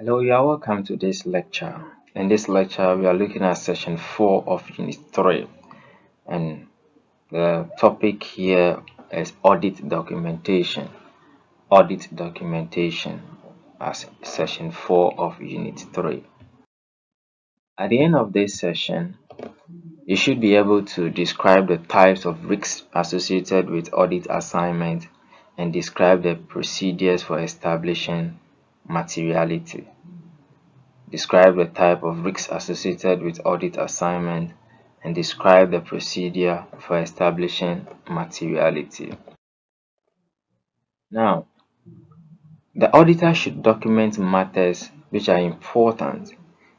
Hello, you are welcome to this lecture. In this lecture, we are looking at session 4 of Unit 3, and the topic here is audit documentation. Audit documentation as session 4 of Unit 3. At the end of this session, you should be able to describe the types of risks associated with audit assignment and describe the procedures for establishing materiality. Describe the type of risks associated with audit assignment and describe the procedure for establishing materiality. Now, the auditor should document matters which are important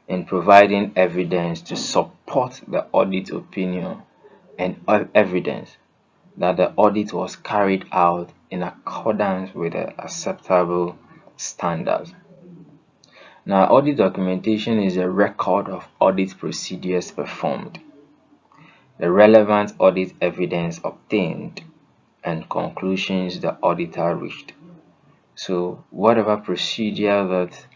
in providing evidence to support the audit opinion and evidence that the audit was carried out in accordance with the acceptable standards. Now, audit documentation is a record of audit procedures performed, the relevant audit evidence obtained, and conclusions the auditor reached. So, whatever procedure that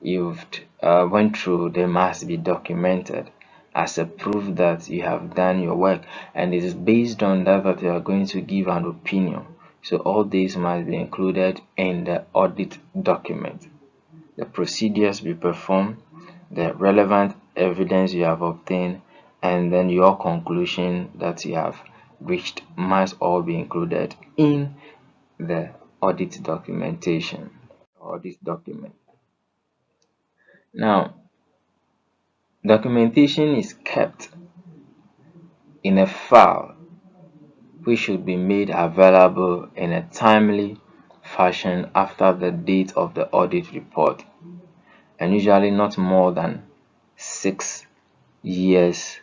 you've went through, they must be documented as a proof that you have done your work, and it is based on that you are going to give an opinion. So, all these must be included in the audit document. The procedures we perform, the relevant evidence you have obtained, and then your conclusion that you have reached must all be included in the audit documentation, audit document. Now, documentation is kept in a file which should be made available in a timely fashion after the date of the audit report, and usually not more than 6 years,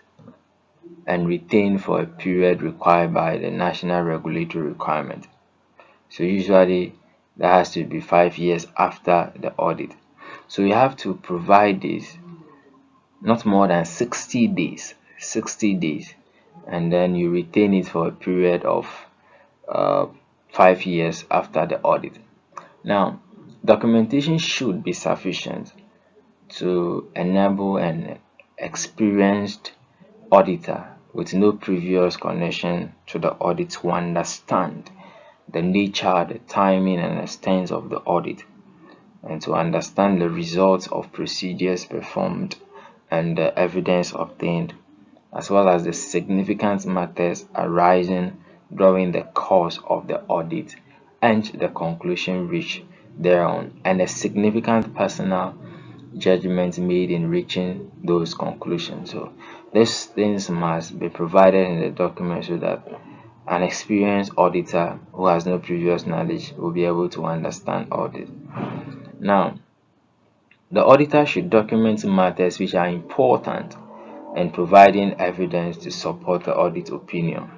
and retained for a period required by the national regulatory requirement. So usually that has to be 5 years after the audit. So you have to provide this not more than 60 days, 60 days, and then you retain it for a period of uh, 5 years after the audit. Now, documentation should be sufficient to enable an experienced auditor with no previous connection to the audit to understand the nature, the timing, and extent of the audit, and to understand the results of procedures performed and the evidence obtained, as well as the significant matters arising during the course of the audit and the conclusion reached thereon, and the significant personal judgment made in reaching those conclusions. So these things must be provided in the document so that an experienced auditor who has no previous knowledge will be able to understand all this. Now, the auditor should document matters which are important in providing evidence to support the audit opinion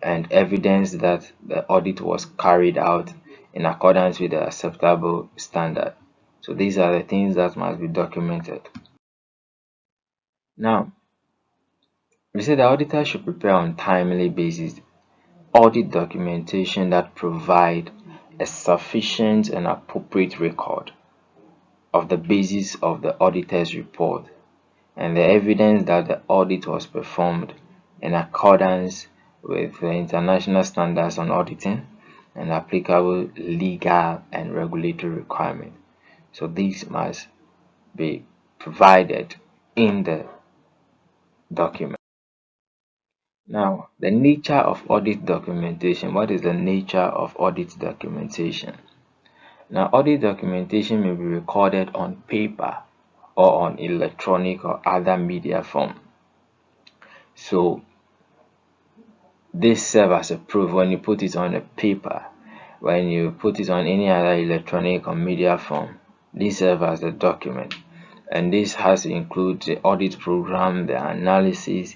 and evidence that the audit was carried out in accordance with the acceptable standard. So these are the things that must be documented. Now, we say the auditor should prepare on timely basis audit documentation that provide a sufficient and appropriate record of the basis of the auditor's report and the evidence that the audit was performed in accordance with the international standards on auditing and applicable legal and regulatory requirements. So these must be provided in the document. Now, the nature of audit documentation. What is the nature of audit documentation? Now, audit documentation may be recorded on paper or on electronic or other media form. So, this serves as a proof when you put it on a paper, when you put it on any other electronic or media form. This serves as a document, and this has to include the audit program, the analysis,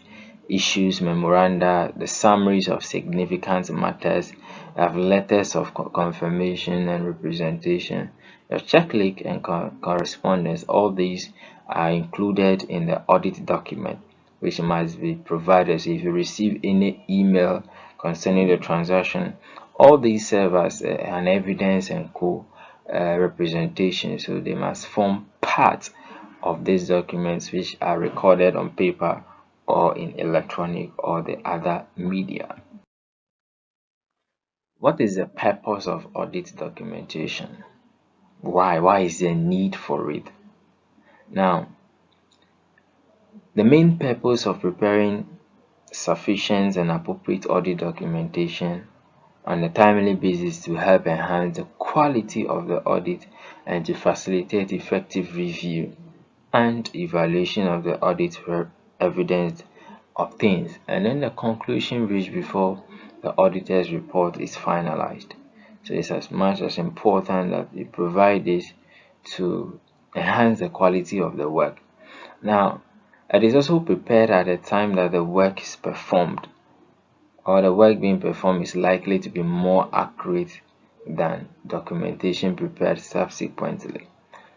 issues, memoranda, the summaries of significant matters, have letters of confirmation and representation, your checklist and correspondence. All these are included in the audit document, which must be provided. So if you receive any email concerning the transaction, all these serve as an evidence and representation, so they must form part of these documents which are recorded on paper or in electronic or the other media. What is the purpose of audit documentation? Why is there need for it? Now, the main purpose of preparing sufficient and appropriate audit documentation on a timely basis to help enhance the quality of the audit and to facilitate effective review and evaluation of the audit evidence obtained, and then the conclusion reached before the auditor's report is finalized. So it's as much as important that you provide this to enhance the quality of the work. Now, it is also prepared at the time that the work is performed, or the work being performed is likely to be more accurate than documentation prepared subsequently.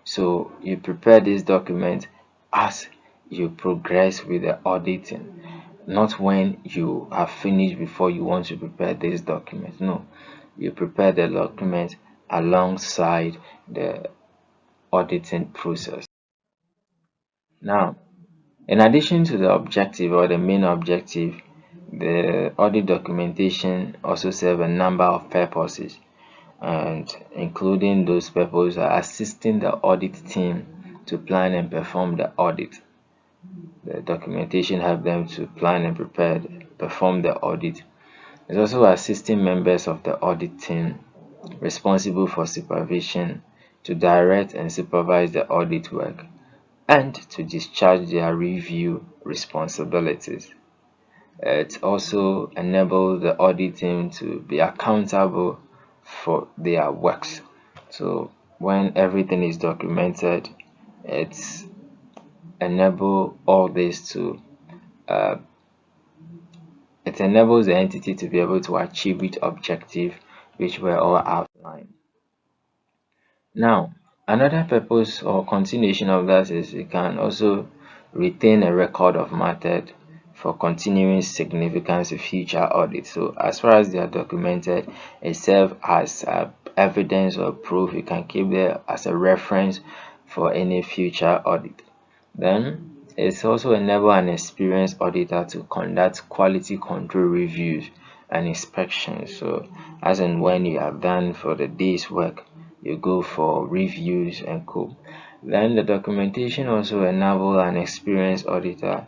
So you prepare this document as you progress with the auditing, not when you have finished before you want to prepare this document. No, you prepare the document alongside the auditing process. Now, in addition to the objective or the main objective, the audit documentation also serve a number of purposes, and including those purposes are assisting the audit team to plan and perform the audit. The documentation help them to plan and prepare, perform the audit. It's also assisting members of the audit team responsible for supervision to direct and supervise the audit work and to discharge their review responsibilities. It also enables the audit team to be accountable for their works. So when everything is documented, it's enable all this to uh, it enables the entity to be able to achieve its objective which were all outlined. Now, another purpose or continuation of that is it can also retain a record of method for continuing significance of future audits. So as far as they are documented, it serves as evidence or proof. You can keep there as a reference for any future audit. Then it's also enable an experienced auditor to conduct quality control reviews and inspections. So as and when you are done for the day's work, you go for reviews and co. Then the documentation also enable an experienced auditor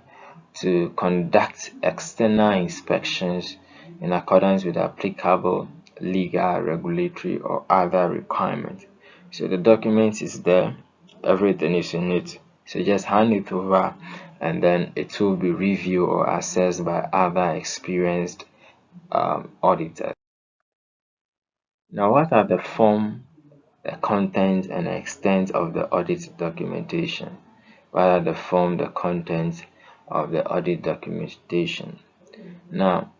to conduct external inspections in accordance with applicable legal, regulatory, or other requirements. So the document is there, everything is in it. So just hand it over and then it will be reviewed or assessed by other experienced auditors. Now, what are the form, the content, and the extent of the audit documentation? What are the form, the content of the audit documentation? Now,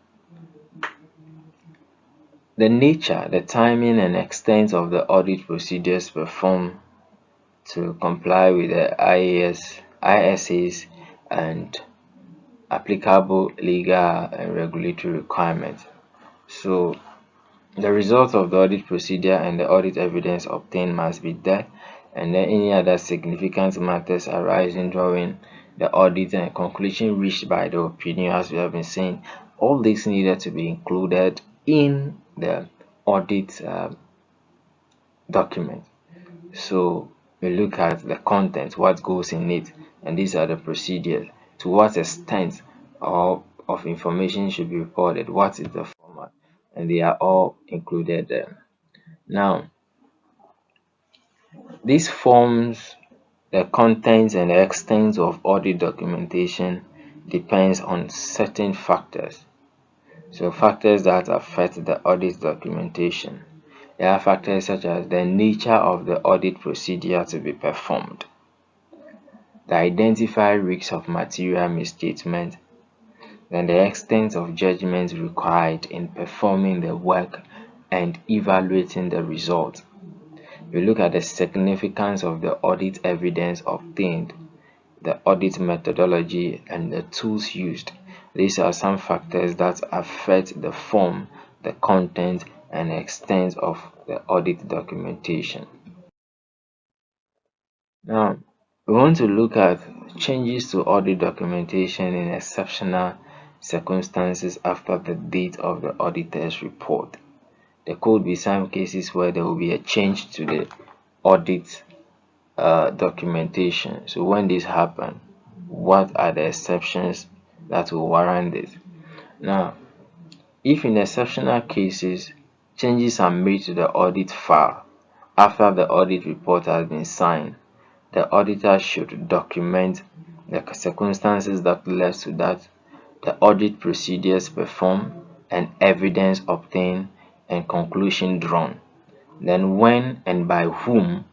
the nature, the timing, and extent of the audit procedures performed to comply with the ISAs and applicable legal and regulatory requirements. So the result of the audit procedure and the audit evidence obtained must be there, and then any other significant matters arising during the audit and conclusion reached by the opinion, as we have been saying, all this needed to be included in the audit document. So we look at the content, what goes in it, and these are the procedures. To what extent of information should be reported, what is the format, and they are all included there. Now, these forms, the contents and the extent of audit documentation depends on certain factors. So factors that affect the audit documentation. There are factors such as the nature of the audit procedure to be performed, the identified risks of material misstatement, then the extent of judgment required in performing the work and evaluating the result. We look at the significance of the audit evidence obtained, the audit methodology, and the tools used. These are some factors that affect the form, the content, and extent of the audit documentation. Now, We want to look at changes to audit documentation in exceptional circumstances after the date of the auditor's report. There could be some cases where there will be a change to the audit documentation. So when this happens, what are the exceptions that will warrant it? Now, if in exceptional cases changes are made to the audit file after the audit report has been signed, the auditor should document the circumstances that led to that, the audit procedures performed, and evidence obtained and conclusion drawn. Then when and by whom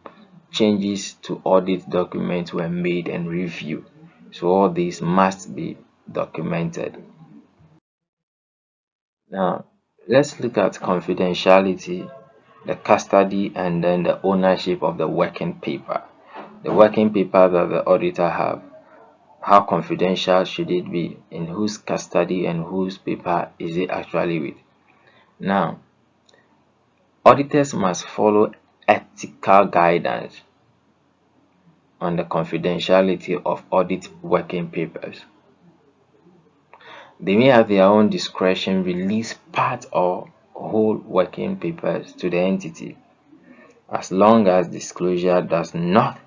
changes to audit documents were made and reviewed. So all these must be documented. Now, let's look at confidentiality, the custody, and then the ownership of the working paper. The working paper that the auditor have, how confidential should it be? In whose custody and whose paper is it actually with? Now, auditors must follow ethical guidance on the confidentiality of audit working papers. They may at their own discretion release part or whole working papers to the entity, as long as disclosure does not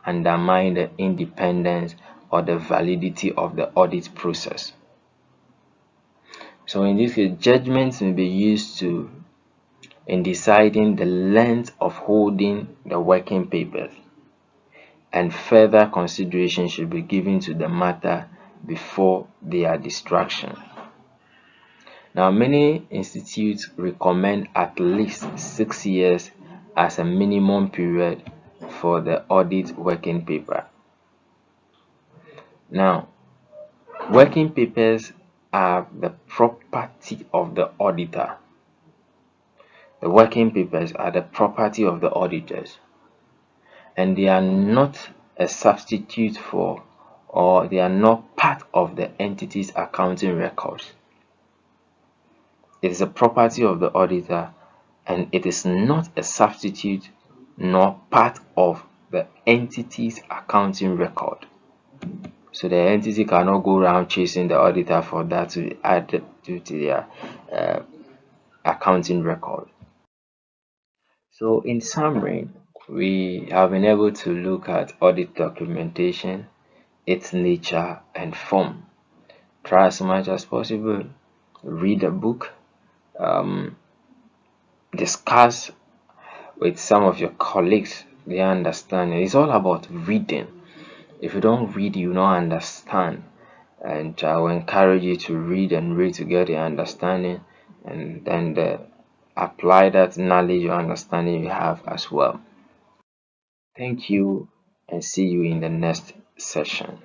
undermine the independence or the validity of the audit process. So in this case, judgments may be used in deciding the length of holding the working papers, and further consideration should be given to the matter before their distraction. Now, many institutes recommend at least 6 years as a minimum period for the audit working paper. Now, working papers are the property of the auditor. The working papers are the property of the auditors, and they are not a substitute for, or they are not part of the entity's accounting records. It is a property of the auditor, and it is not a substitute nor part of the entity's accounting record. So the entity cannot go around chasing the auditor for that to add to their accounting record. So in summary, we have been able to look at audit documentation, its nature and form. Try as much as possible, read a book, discuss with some of your colleagues their understanding. It's all about reading. If you don't read, you don't understand. And I will encourage you to read and read to get the understanding, and then apply that knowledge or understanding you have as well. Thank you, and see you in the next session.